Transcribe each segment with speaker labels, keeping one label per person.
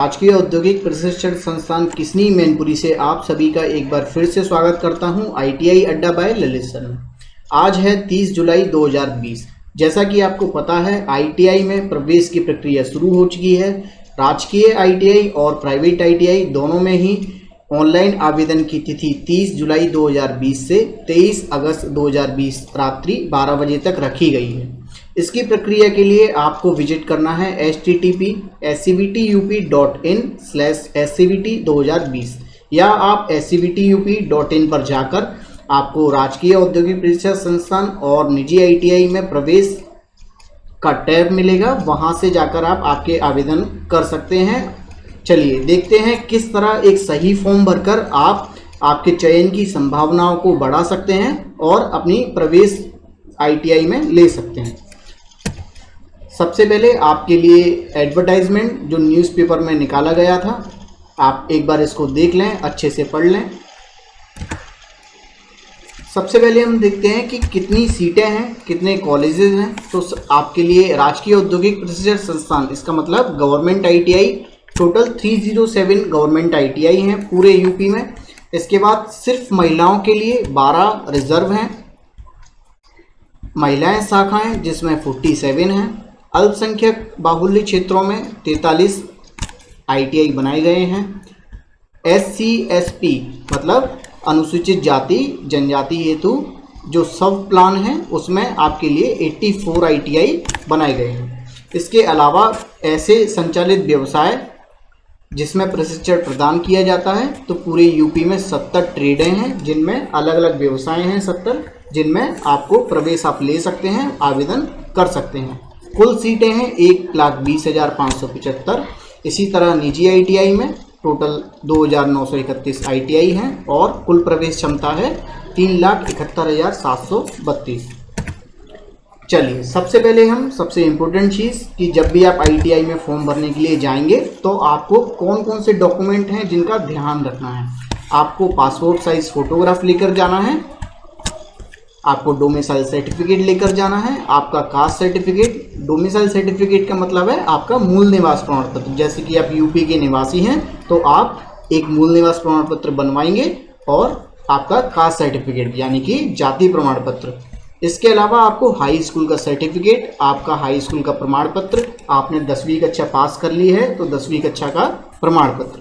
Speaker 1: राजकीय औद्योगिक प्रशिक्षण संस्थान किसनी मैनपुरी से आप सभी का एक बार फिर से स्वागत करता हूं आईटीआई अड्डा बाय ललित सर में। आज है 30 जुलाई 2020। जैसा कि आपको पता है आईटीआई में प्रवेश की प्रक्रिया शुरू हो चुकी है। राजकीय आईटीआई और प्राइवेट आईटीआई दोनों में ही ऑनलाइन आवेदन की तिथि 30 जुलाई 2020 से 23 अगस्त 2020 रात्रि 12 बजे तक रखी गई है। इसकी प्रक्रिया के लिए आपको विजिट करना है http:/scvtup.in/scvt2020 या आप scvtup.in पर जाकर आपको राजकीय औद्योगिक प्रशिक्षण संस्थान और निजी आईटीआई में प्रवेश का टैब मिलेगा, वहां से जाकर आप आपके आवेदन कर सकते हैं। चलिए देखते हैं किस तरह एक सही फॉर्म भरकर आप आपके चयन की संभावनाओं को बढ़ा सकते हैं और अपनी प्रवेश आईटीआई में ले सकते हैं। सबसे पहले आपके लिए एडवर्टाइजमेंट जो न्यूज़पेपर में निकाला गया था, आप एक बार इसको देख लें, अच्छे से पढ़ लें। सबसे पहले हम देखते हैं कि कितनी सीटें हैं, कितने कॉलेजेस हैं। तो आपके लिए राजकीय औद्योगिक प्रशिक्षण संस्थान, इसका मतलब government ITI, total 307 government ITI हैं पूरे यूपी में। इसके बाद सिर्फ महिलाओं के लिए 12 रिजर्व हैं, महिलाएं शाखाएं जिसमें 47 हैं। अल्पसंख्यक बाहुल्य क्षेत्रों में 43 आईटीआई बनाए गए हैं। SC ST मतलब अनुसूचित जाति जनजाति हेतु जो सब प्लान है उसमें आपके लिए 84 आईटीआई बनाए गए हैं। इसके अलावा ऐसे संचालित व्यवसाय जिसमें प्रशिक्षण प्रदान किया जाता है, तो पूरे यूपी में 70 ट्रेडें हैं जिनमें अलग अलग व्यवसाय हैं 70, जिनमें आपको प्रवेश आप ले सकते हैं, आवेदन कर सकते हैं। कुल सीटें हैं 1,20,575। इसी तरह निजी आईटीआई में टोटल 2,931 आईटीआई हैं और कुल प्रवेश क्षमता है 3,71,732। चलिए सबसे पहले हम सबसे इम्पोर्टेंट चीज़ कि जब भी आप आईटीआई में फॉर्म भरने के लिए जाएंगे तो आपको कौन कौन से डॉक्यूमेंट हैं जिनका ध्यान रखना है। आपको पासपोर्ट साइज फोटोग्राफ लेकर जाना है, आपको डोमिसाइल सर्टिफिकेट लेकर जाना है, आपका कास्ट सर्टिफिकेट। डोमिसाइल सर्टिफिकेट का मतलब है आपका मूल निवास प्रमाण पत्र। जैसे कि आप यूपी के निवासी हैं तो आप एक मूल निवास प्रमाण पत्र बनवाएंगे और आपका कास्ट सर्टिफिकेट यानी कि जाति प्रमाण पत्र। इसके अलावा आपको हाई स्कूल का सर्टिफिकेट, आपका हाई स्कूल का प्रमाण पत्र, आपने 10वीं कक्षा पास कर ली है तो 10वीं कक्षा का प्रमाण पत्र।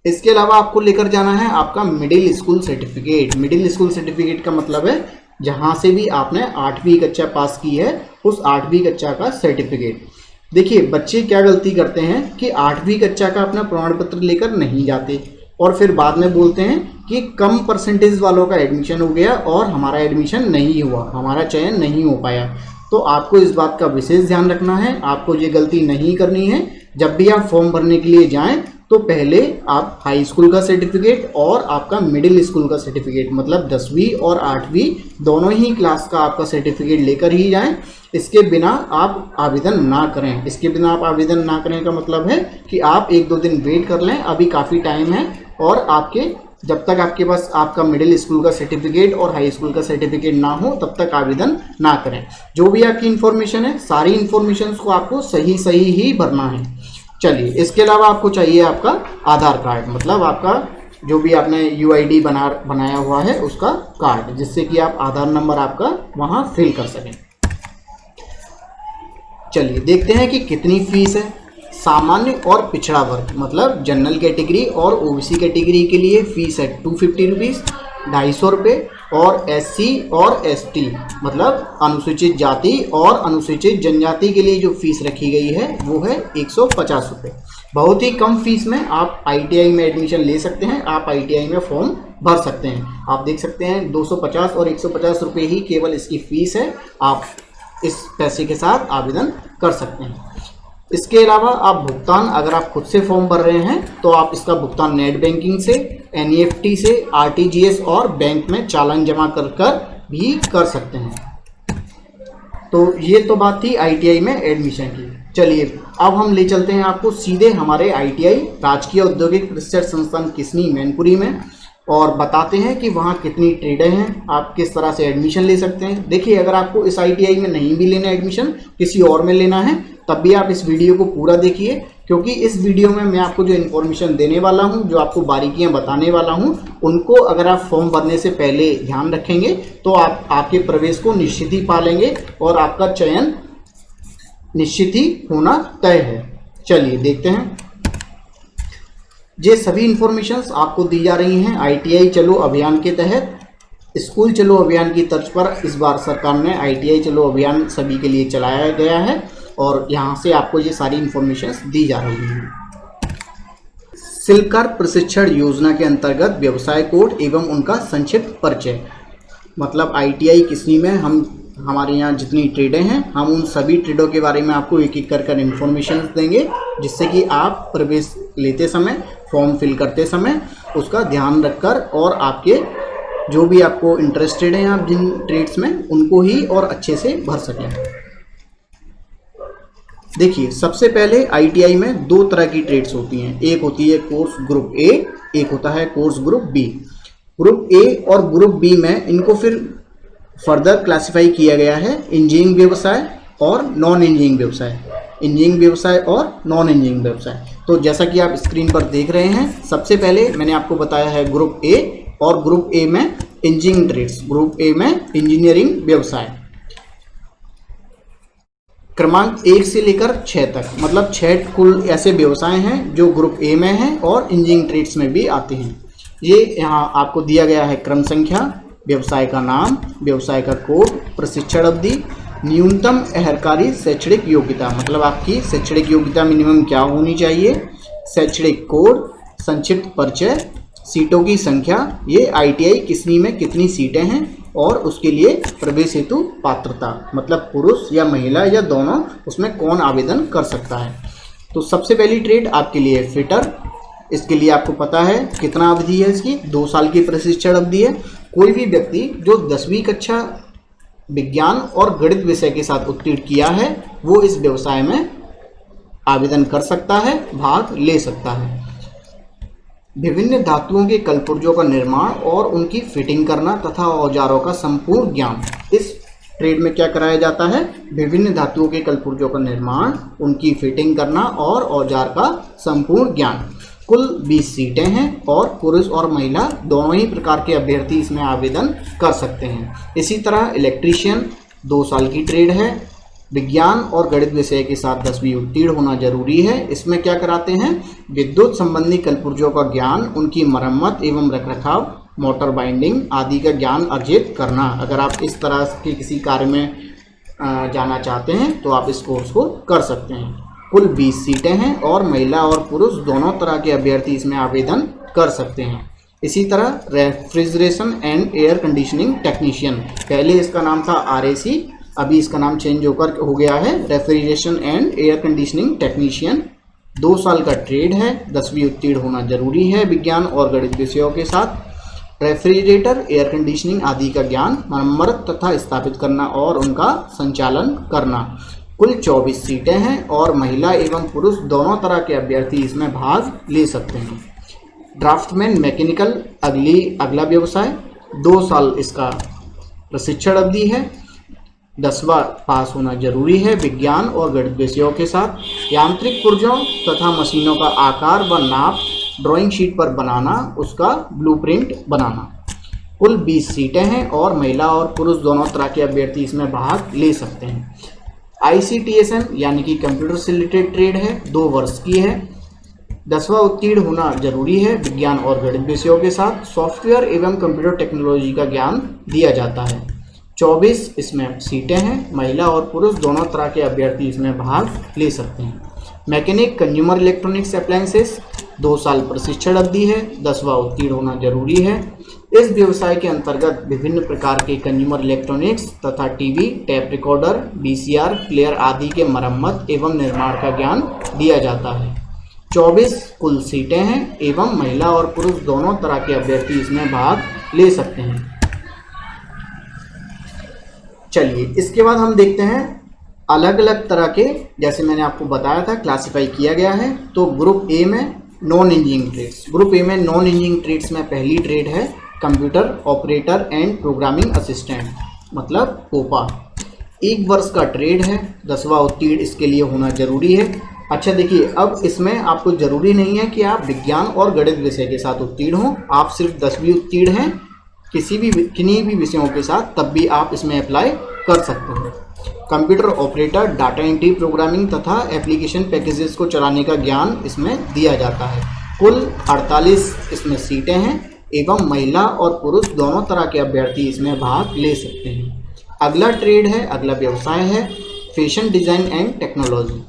Speaker 1: इसके अलावा आपको लेकर जाना है आपका middle school certificate. Middle school certificate का मतलब है जहां से भी आपने 8वीं कक्षा पास की है उस 8वीं कक्षा का सर्टिफिकेट। देखिए बच्चे क्या गलती करते हैं कि 8वीं कक्षा का अपना प्रमाण पत्र लेकर नहीं जाते और फिर बाद में बोलते हैं कि कम परसेंटेज वालों का एडमिशन हो गया और हमारा एडमिशन नहीं हुआ, हमारा चयन नहीं हो पाया। तो आपको इस बात का विशेष ध्यान रखना है, आपको ये गलती नहीं करनी है। जब भी आप फॉर्म भरने के लिए जाएं तो पहले आप हाई स्कूल का सर्टिफिकेट और आपका मिडिल स्कूल का सर्टिफिकेट मतलब 10वीं और 8वीं दोनों ही क्लास का आपका सर्टिफिकेट लेकर ही जाएं। इसके बिना आप आवेदन ना करें। इसके बिना आप आवेदन ना करें का मतलब है कि आप 1-2 दिन वेट कर लें, अभी काफ़ी टाइम है और आपके जब तक आपके पास आपका मिडिल स्कूल का सर्टिफिकेट और हाई स्कूल का सर्टिफिकेट ना हो तब तक आवेदन ना करें। जो भी आपकी इन्फॉर्मेशन है सारी इन्फॉर्मेशन को आपको सही ही भरना है। चलिए इसके अलावा आपको चाहिए आपका आधार कार्ड, मतलब आपका जो भी आपने यूआईडी बनाया हुआ है उसका कार्ड, जिससे कि आप आधार नंबर आपका वहां फिल कर सकें। चलिए देखते हैं कि कितनी फीस है। सामान्य और पिछड़ा वर्ग मतलब जनरल कैटेगरी और ओबीसी कैटेगरी के लिए फीस है 250 रुपीज़, 250 रुपये। और SC और ST मतलब अनुसूचित जाति और अनुसूचित जनजाति के लिए जो फीस रखी गई है वो है 150 रुपये। बहुत ही कम फीस में आप आईटीआई में एडमिशन ले सकते हैं, आप आईटीआई में फॉर्म भर सकते हैं। आप देख सकते हैं 250 और 150 रुपये ही केवल इसकी फीस है। आप इस पैसे के साथ आवेदन कर सकते हैं। इसके अलावा आप भुगतान अगर आप खुद से फॉर्म भर रहे हैं तो आप इसका भुगतान नेट बैंकिंग से, NEFT से, RTGS और बैंक में चालान जमा कर भी कर सकते हैं। तो ये तो बात थी आईटीआई में एडमिशन की। चलिए अब हम ले चलते हैं आपको सीधे हमारे आईटीआई राजकीय औद्योगिक प्रशिक्षण संस्थान किसनी मैनपुरी में। और बताते हैं कि वहाँ कितनी ट्रेडें हैं, आप किस तरह से एडमिशन ले सकते हैं। देखिए, अगर आपको इस ITI में नहीं भी लेना एडमिशन, किसी और में लेना है, तब भी आप इस वीडियो को पूरा देखिए, क्योंकि इस वीडियो में मैं आपको जो इन्फॉर्मेशन देने वाला हूं, जो आपको बारीकियां बताने वाला हूं, उनको अगर आप फॉर्म भरने से पहले ध्यान रखेंगे तो आप आपके प्रवेश को निश्चित ही पा लेंगे और आपका चयन निश्चित ही होना तय है। चलिए देखते हैं। ये सभी इंफॉर्मेशंस आपको दी जा रही हैं ITI चलो अभियान के तहत। स्कूल चलो अभियान की तर्ज पर इस बार सरकार ने ITI चलो अभियान सभी के लिए चलाया गया है और यहाँ से आपको ये सारी इंफॉर्मेशंस दी जा रही हैं। शिल्पकार प्रशिक्षण योजना के अंतर्गत व्यवसाय कोड एवं उनका संक्षिप्त परिचय, मतलब ITI किसनी में हमारे यहाँ जितनी ट्रेडें हैं, हम उन सभी ट्रेडों के बारे में आपको एक एक कर इन्फॉर्मेशन देंगे, जिससे कि आप प्रवेश लेते समय, फॉर्म फिल करते समय उसका ध्यान रखकर और आपके जो भी आपको इंटरेस्टेड हैं आप जिन ट्रेड्स में, उनको ही और अच्छे से भर सकें। देखिए, सबसे पहले ITI में दो तरह की ट्रेड्स होती हैं। एक होती है कोर्स ग्रुप A, एक होता है course group B। Group A और ग्रुप B में इनको फिर फर्दर क्लासिफाई किया गया है इंजीनियरिंग व्यवसाय और नॉन इंजीनियरिंग व्यवसाय, इंजीनियरिंग व्यवसाय और नॉन इंजीनियरिंग व्यवसाय। तो जैसा कि आप स्क्रीन पर देख रहे हैं, सबसे पहले मैंने आपको बताया है ग्रुप A, और ग्रुप A में इंजीनियरिंग ट्रेड्स, ग्रुप A में इंजीनियरिंग व्यवसाय। क्रमांक 1 से लेकर 6 तक, मतलब 6 कुल ऐसे व्यवसाय हैं जो ग्रुप A में हैं और इंजीनियरिंग ट्रेड्स में भी आते हैं। ये यहाँ आपको दिया गया है क्रम संख्या, व्यवसाय का नाम, व्यवसाय का कोड, प्रशिक्षण अवधि, न्यूनतम अहर्कारी शैक्षणिक योग्यता, मतलब आपकी शैक्षणिक योग्यता मिनिमम क्या होनी चाहिए, शैक्षणिक कोड, संक्षिप्त परिचय, सीटों की संख्या, ये ITI किसनी में कितनी सीटें हैं और उसके लिए प्रवेश हेतु पात्रता, मतलब पुरुष या महिला या दोनों, उसमें कौन आवेदन कर सकता है। तो सबसे पहली ट्रेड आपके लिए फिटर। इसके लिए आपको पता है कितना अवधि है इसकी, 2 साल की प्रशिक्षण अवधि है। कोई भी व्यक्ति जो 10वीं कक्षा विज्ञान और गणित विषय के साथ उत्तीर्ण किया है, वो इस व्यवसाय में आवेदन कर सकता है, भाग ले सकता है। विभिन्न धातुओं के कलपुर्जों का निर्माण और उनकी फिटिंग करना तथा औजारों का संपूर्ण ज्ञान, इस ट्रेड में क्या कराया जाता है, विभिन्न धातुओं के कलपुर्जों का निर्माण, उनकी फिटिंग करना और औजार का संपूर्ण ज्ञान। कुल 20 सीटें हैं और पुरुष और महिला दोनों ही प्रकार के अभ्यर्थी इसमें आवेदन कर सकते हैं। इसी तरह इलेक्ट्रीशियन 2 साल की ट्रेड है। विज्ञान और गणित विषय के साथ 10वीं उत्तीर्ण होना जरूरी है। इसमें क्या कराते हैं, विद्युत संबंधी कलपुर्जों का ज्ञान, उनकी मरम्मत एवं रखरखाव, मोटर बाइंडिंग आदि का ज्ञान अर्जित करना। अगर आप इस तरह के किसी कार्य में जाना चाहते हैं तो आप इस कोर्स को कर सकते हैं। कुल 20 सीटें हैं और महिला और पुरुष दोनों तरह के अभ्यर्थी इसमें आवेदन कर सकते हैं। इसी तरह refrigeration and air conditioning technician, पहले इसका नाम था RAC, अभी इसका नाम चेंज हो गया है refrigeration and air conditioning technician. 2 साल का ट्रेड है, 10वीं उत्तीर्ण होना जरूरी है विज्ञान और गणित विषयों के साथ। रेफ्रिजरेटर, एयर कंडीशनिंग आदि का ज्ञान, मरम्मत तथा स्थापित करना और उनका संचालन करना। कुल 24 सीटें हैं और महिला एवं पुरुष दोनों तरह के अभ्यर्थी इसमें भाग ले सकते हैं। ड्राफ्टमैन मैकेनिकल अगला व्यवसाय, 2 साल इसका प्रशिक्षण अवधि है, 10वां पास होना जरूरी है विज्ञान और गणित विषयों के साथ। यांत्रिक पुर्जों तथा मशीनों का आकार व नाप ड्राइंग शीट पर बनाना, उसका ब्लूप्रिंट बनाना। कुल 20 सीटें हैं और महिला और पुरुष दोनों तरह के अभ्यर्थी इसमें भाग ले सकते हैं। ICTSN यानी कि कंप्यूटर से रिलेटेड ट्रेड है, 2 वर्ष की है, 10वां उत्तीर्ण होना जरूरी है विज्ञान और गणित विषयों के साथ। सॉफ्टवेयर एवं कंप्यूटर टेक्नोलॉजी का ज्ञान दिया जाता है। 24 इसमें सीटें हैं, महिला और पुरुष दोनों तरह के अभ्यर्थी इसमें भाग ले सकते हैं। मैकेनिक कंज्यूमर इलेक्ट्रॉनिक्स अप्लायंसेस, 2 साल प्रशिक्षण अवधि है, 10वां उत्तीर्ण होना जरूरी है। इस व्यवसाय के अंतर्गत विभिन्न प्रकार के कंज्यूमर इलेक्ट्रॉनिक्स तथा TV, tape recorder, VCR player आदि के मरम्मत एवं निर्माण का ज्ञान दिया जाता है। 24 कुल सीटें हैं एवं महिला और पुरुष दोनों तरह के अभ्यर्थी इसमें भाग ले सकते हैं। चलिए इसके बाद हम देखते हैं अलग अलग तरह के, जैसे मैंने आपको बताया था क्लासिफाई किया गया है। तो ग्रुप A में non engineering trades. Group A में नॉन इंजीनियरिंग ट्रेड्स में पहली ट्रेड है computer operator and programming assistant, मतलब कोपा। 1 वर्ष का ट्रेड है, 10वां उत्तीर्ण इसके लिए होना जरूरी है। अच्छा देखिए, अब इसमें आपको ज़रूरी नहीं है कि आप विज्ञान और गणित विषय के साथ उत्तीर्ण हों, आप सिर्फ 10वीं उत्तीर्ण हैं किन्हीं भी विषयों के साथ, तब भी आप इसमें अप्लाई कर सकते हैं। Computer operator data entry programming तथा एप्लीकेशन पैकेजेस को चलाने का ज्ञान इसमें दिया जाता है। कुल 48 इसमें सीटें हैं एवं महिला और पुरुष दोनों तरह के अभ्यर्थी इसमें भाग ले सकते हैं। अगला ट्रेड है, अगला व्यवसाय है फैशन डिज़ाइन एंड टेक्नोलॉजी।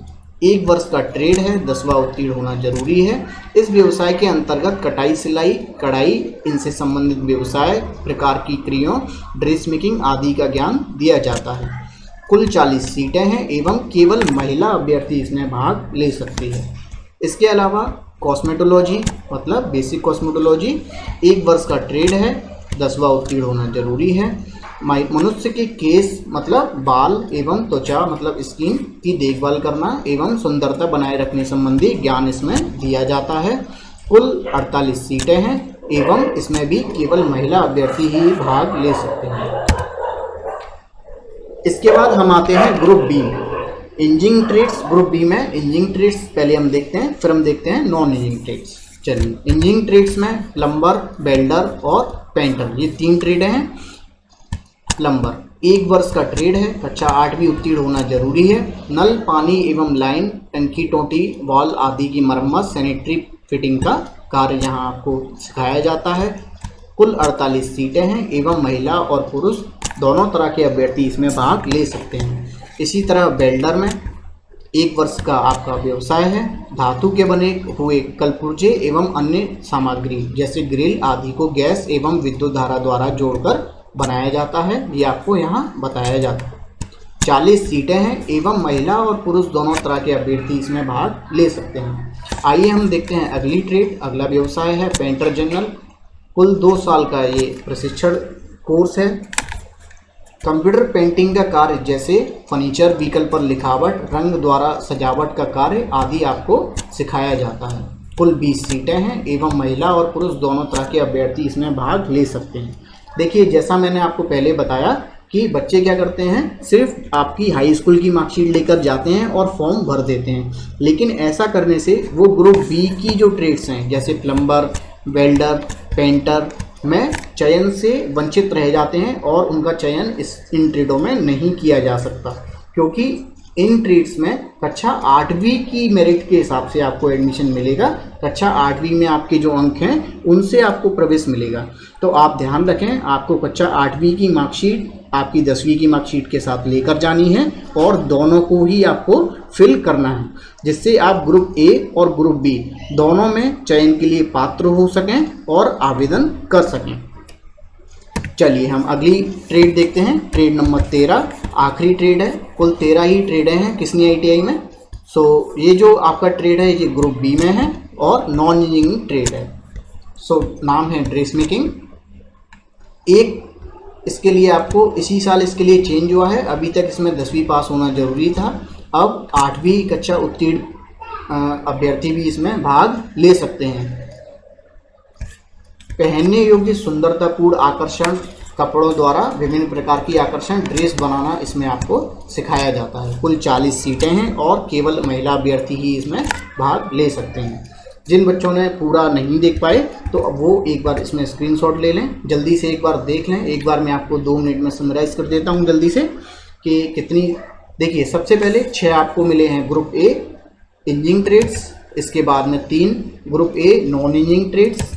Speaker 1: 1 वर्ष का ट्रेड है, 10वां उत्तीर्ण होना जरूरी है। इस व्यवसाय के अंतर्गत कटाई, सिलाई, कढ़ाई, इनसे संबंधित व्यवसाय, प्रकार की क्रियाओं, ड्रेस मेकिंग आदि का ज्ञान दिया जाता है। कुल 40 सीटें हैं एवं केवल महिला अभ्यर्थी इसमें भाग ले सकती है। इसके अलावा कॉस्मेटोलॉजी मतलब बेसिक कॉस्मेटोलॉजी, 1 वर्ष का ट्रेड है, 10वां उत्तीर्ण होना जरूरी है। मनुष्य के केस मतलब बाल एवं त्वचा मतलब स्किन की देखभाल करना एवं सुंदरता बनाए रखने संबंधी ज्ञान इसमें दिया जाता है। कुल 48 सीटें हैं एवं इसमें भी केवल महिला अभ्यर्थी ही भाग ले सकते हैं। इसके बाद हम आते हैं group B, engineering trades. Group B में इंजीनियरिंग ट्रेड्स पहले हम देखते हैं, फिर हम देखते हैं नॉन इंजीनियरिंग ट्रेड्स। चलिए, इंजीनियरिंग ट्रेड्स में प्लम्बर, वेल्डर और पेंटर, ये 3 ट्रेड हैं। प्लम्बर 1 वर्ष का ट्रेड है, कक्षा 8वीं उत्तीर्ण होना जरूरी है। नल, पानी एवं लाइन, टंकी, टोटी, वॉल आदि की मरम्मत, सैनिटरी फिटिंग का कार्य यहाँ आपको सिखाया जाता है। कुल 48 सीटें हैं एवं महिला और पुरुष दोनों तरह के अभ्यर्थी इसमें भाग ले सकते हैं। इसी तरह वेल्डर में 1 वर्ष का आपका व्यवसाय है। धातु के बने हुए कलपुर्जे एवं अन्य सामग्री जैसे ग्रिल आदि को गैस एवं विद्युत धारा द्वारा जोड़कर बनाया जाता है, ये आपको यहाँ बताया जाता है। 40 सीटें हैं एवं महिला और पुरुष दोनों तरह के अभ्यर्थी इसमें भाग ले सकते हैं। आइए हम देखते हैं अगली ट्रेड, अगला व्यवसाय है पेंटर जनरल। कुल 2 साल का ये प्रशिक्षण कोर्स है। कंप्यूटर पेंटिंग का कार्य जैसे फर्नीचर, व्हीकल पर लिखावट, रंग द्वारा सजावट का कार्य आदि आपको सिखाया जाता है। कुल 20 सीटें हैं एवं महिला और पुरुष दोनों तरह के अभ्यर्थी इसमें भाग ले सकते हैं। देखिए, जैसा मैंने आपको पहले बताया कि बच्चे क्या करते हैं, सिर्फ आपकी हाई स्कूल की मार्कशीट लेकर जाते हैं और फॉर्म भर देते हैं, लेकिन ऐसा करने से वो ग्रुप बी की जो ट्रेड्स हैं जैसे प्लम्बर, वेल्डर, पेंटर में चयन से वंचित रह जाते हैं और उनका चयन इन ट्रेडों में नहीं किया जा सकता, क्योंकि इन ट्रेड्स में कक्षा 8वीं की मेरिट के हिसाब से आपको एडमिशन मिलेगा। कक्षा 8वीं में आपके जो अंक हैं उनसे आपको प्रवेश मिलेगा। तो आप ध्यान रखें, आपको कक्षा 8वीं की मार्कशीट आपकी 10वीं की मार्कशीट के साथ लेकर जानी है और दोनों को ही आपको फिल करना है, जिससे आप ग्रुप ए और ग्रुप बी दोनों में चयन के लिए पात्र हो सकें और आवेदन कर सकें। चलिए हम अगली ट्रेड देखते हैं, ट्रेड नंबर 13, आखिरी ट्रेड है। कुल 13 ही ट्रेडें हैं किसनी ITI में। ये जो आपका ट्रेड है ये ग्रुप बी में है और नॉन इंजीनियरिंग ट्रेड है। नाम है ड्रेस मेकिंग। इसके लिए आपको इसी साल इसके लिए चेंज हुआ है, अभी तक इसमें 10वीं पास होना जरूरी था, अब 8वीं कक्षा उत्तीर्ण अभ्यर्थी भी इसमें भाग ले सकते हैं। पहनने योग्य सुंदरतापूर्ण आकर्षण कपड़ों द्वारा विभिन्न प्रकार की आकर्षण ड्रेस बनाना इसमें आपको सिखाया जाता है। कुल 40 सीटें हैं और केवल महिला अभ्यर्थी ही इसमें भाग ले सकते हैं। जिन बच्चों ने पूरा नहीं देख पाए तो अब वो एक बार इसमें स्क्रीनशॉट ले लें, जल्दी से एक बार देख लें। एक बार मैं आपको 2 मिनट में समराइज़ कर देता हूँ जल्दी से कि कितनी। देखिए, सबसे पहले 6 आपको मिले हैं ग्रुप ए इंजीनियरिंग ट्रेड्स, इसके बाद में 3 group A non engineering trades,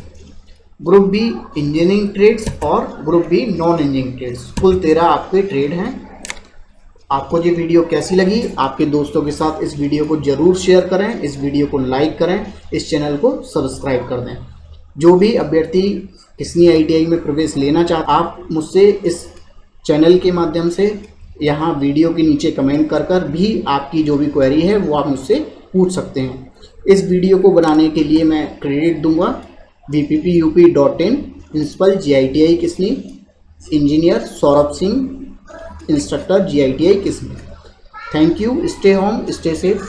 Speaker 1: group B engineering trades और group B non engineering trades. कुल 13 आपके ट्रेड हैं। आपको ये वीडियो कैसी लगी, आपके दोस्तों के साथ इस वीडियो को ज़रूर शेयर करें, इस वीडियो को लाइक करें, इस चैनल को सब्सक्राइब कर दें। जो भी अभ्यर्थी किसनी ITI में प्रवेश लेना चाहते आप मुझसे इस चैनल के माध्यम से यहाँ वीडियो के नीचे कमेंट कर भी आपकी जो भी क्वेरी है वो आप मुझसे पूछ सकते हैं। इस वीडियो को बनाने के लिए मैं क्रेडिट दूंगा VPPUP.in, principal GITI Kisni, engineer Saurabh Singh, instructor GITI Kisni. Thank you, stay home, stay safe.